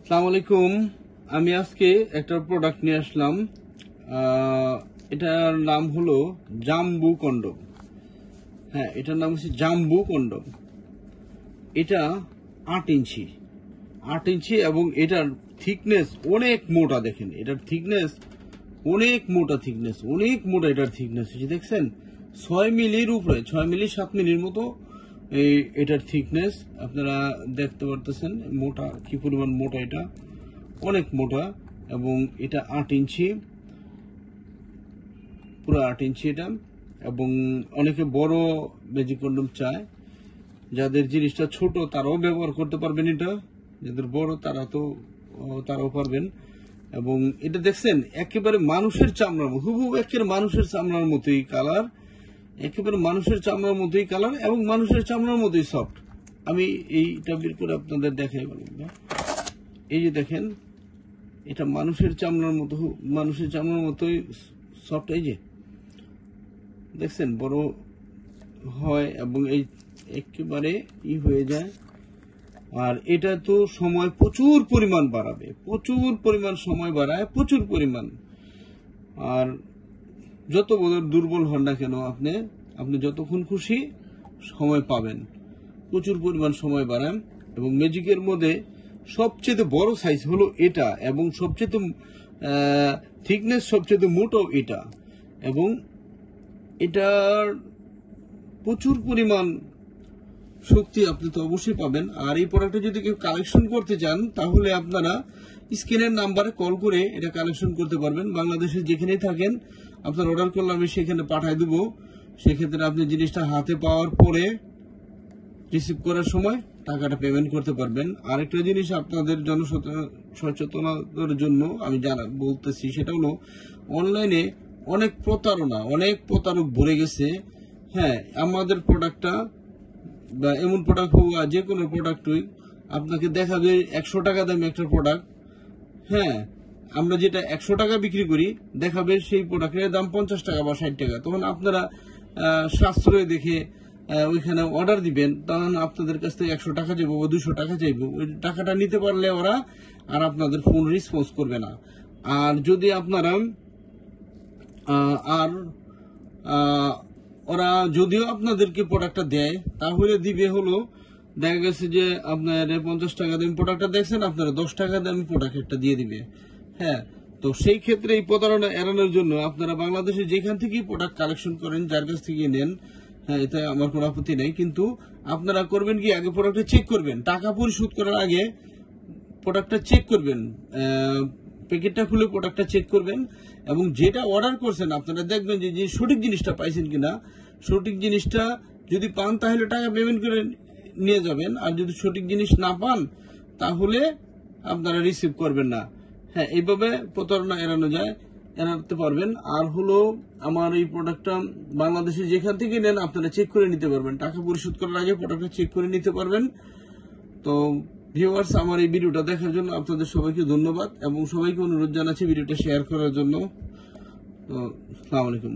আসসালামু আলাইকুম। আমি আজকে একটা প্রোডাক্ট নিয়ে আসলাম। এটার নাম হলো জাম্বু কন্ডম। হ্যাঁ, এটার নাম হচ্ছে জাম্বু কন্ডম। এটা 8 ইঞ্চি এবং এটার থিকনেস অনেক মোটা। দেখেন, এটার থিকনেস অনেক মোটা, এটার থিকনেস হচ্ছে, দেখছেন, 6 মিলির উপরে, 6 মিলি 7 মিলির মতো এটার থিকনেস আপনারা দেখতে পারতেছেন। মোটা, কি পরিমাণ মোটা, এটা অনেক মোটা। এবং এটা 8 ইঞ্চি, পুরো 8 ইঞ্চি এটা। এবং অনেকে বড় ম্যাজিক কন্ডম চায়। যাদের জিনিসটা ছোট তারাও ব্যবহার করতে পারবেন, এটা যাদের বড় তারাও পারবেন। এবং এটা দেখছেন একেবারে মানুষের চামড়ার মতো, হুবহু একেবারে মানুষের চামড়ার মতোই কালার, একেবারে মানুষের চামড়ার মতোই কালার এবং মানুষের চামড়ার মতোই সফট। আমি এইটা বের করে আপনাদের দেখাই বলুন। এই যে দেখেন, এটা মানুষের চামড়ার মতোই সফট। এই যে দেখছেন, বড় হয় এবং এই একেবারে হয়ে যায়। আর এটা তো সময় প্রচুর পরিমাণ বাড়াবে, প্রচুর পরিমাণ সময় বাড়ায়, প্রচুর পরিমাণ। আর যত দুর্বল হন না কেন আপনি যতক্ষণ খুশি সময় পাবেন, প্রচুর পরিমাণ সময় বাড়ান। এবং ম্যাজিকের মধ্যে সবচেয়ে বড় সাইজ হলো এটা, এবং সবচেয়ে থিকনেস সবচেয়ে মোটো এটা। এবং এটার প্রচুর পরিমাণ শক্তি আপনি তো অবশ্যই পাবেন। আর এই প্রোডাক্টটা যদি কেউ কালেকশন করতে চান তাহলে আপনারা স্ক্রিনের নাম্বারে কল করে এটা কালেকশন করতে পারবেন। বাংলাদেশে যেখানেই থাকেন আপনার অর্ডার করলে আমি সেখানে পাঠিয়ে দেবো। সেক্ষেত্রে আপনি জিনিসটা হাতে পাওয়ার পরে রিসিভ করার সময় টাকাটা পেমেন্ট করতে পারবেন। আরেকটা জিনিস আপনাদের জনসচেতনতার জন্য আমি বলতেছি, সেটা হলো অনলাইনে অনেক প্রতারক ভরে গেছে। হ্যাঁ, আমাদের প্রোডাক্টটা বা এমন প্রোডাক্ট হোক, যে কোনো প্রোডাক্টই আপনাকে দেখাবে 100 টাকা দামি একটা প্রোডাক্ট। হ্যাঁ, আমরা যেটা 100 টাকা বিক্রি করি দেখাবে সেই প্রোডাক্টের দাম 50 টাকা বা 60 টাকা। তখন আপনারা সাশ্রয় দেখে ওইখানে অর্ডার দিবেন, তখন আপনাদের কাছ থেকে 100 টাকা চাইবো বা 200 টাকা চাইবো। ওই টাকাটা নিতে পারলে ওরা আর আপনাদের ফোন রেসপন্স করবে না। আর যদি আপনারা ওরা যদিও আপনাদেরকে প্রোডাক্টটা দেয়, তাহলে দিবে হলো, দেখা গেছে যে আপনার 50 টাকা দামি প্রোডাক্টটা দেখছেন, আপনারা 10 টাকা দামি প্রোডাক্ট একটা দিয়ে দিবে। হ্যাঁ, তো সেই ক্ষেত্রে এই প্রতারণা এড়ানোর জন্য আপনারা বাংলাদেশে যেখান থেকে প্রোডাক্ট কালেকশন করেন, যার কাছ থেকে নেন, হ্যাঁ, এটা আমার কোনো আপত্তি নেই। কিন্তু আপনারা করবেন কি, আগে প্রোডাক্টটা চেক করবেন। টাকা পরিশোধ করার আগে প্রোডাক্টটা চেক করবেন, প্যাকেটটা খুলে প্রোডাক্টটা চেক করবেন। এবং যেটা অর্ডার করছেন আপনারা দেখবেন যে সঠিক জিনিসটা পাইছেন কিনা। সঠিক জিনিসটা যদি পান তাহলে টাকা পেমেন্ট করে নিয়ে যাবেন, আর যদি সঠিক জিনিস না পান তাহলে আপনারা রিসিভ করবেন না। হ্যাঁ, এইভাবে প্রতারণা এড়াতে পারবেন। আর হলো, আমার এই প্রোডাক্টটা বাংলাদেশে যেখান থেকে নেন আপনারা চেক করে নিতে পারবেন। টাকা পরিশোধ করার আগে প্রোডাক্টটা চেক করে নিতে পারবেন। তো ভিউয়ার্স, আমার এই ভিডিওটা দেখার জন্য আপনাদের সবাইকে ধন্যবাদ এবং সবাইকে অনুরোধ জানাচ্ছি ভিডিওটা শেয়ার করার জন্য। তো আসসালামু আলাইকুম।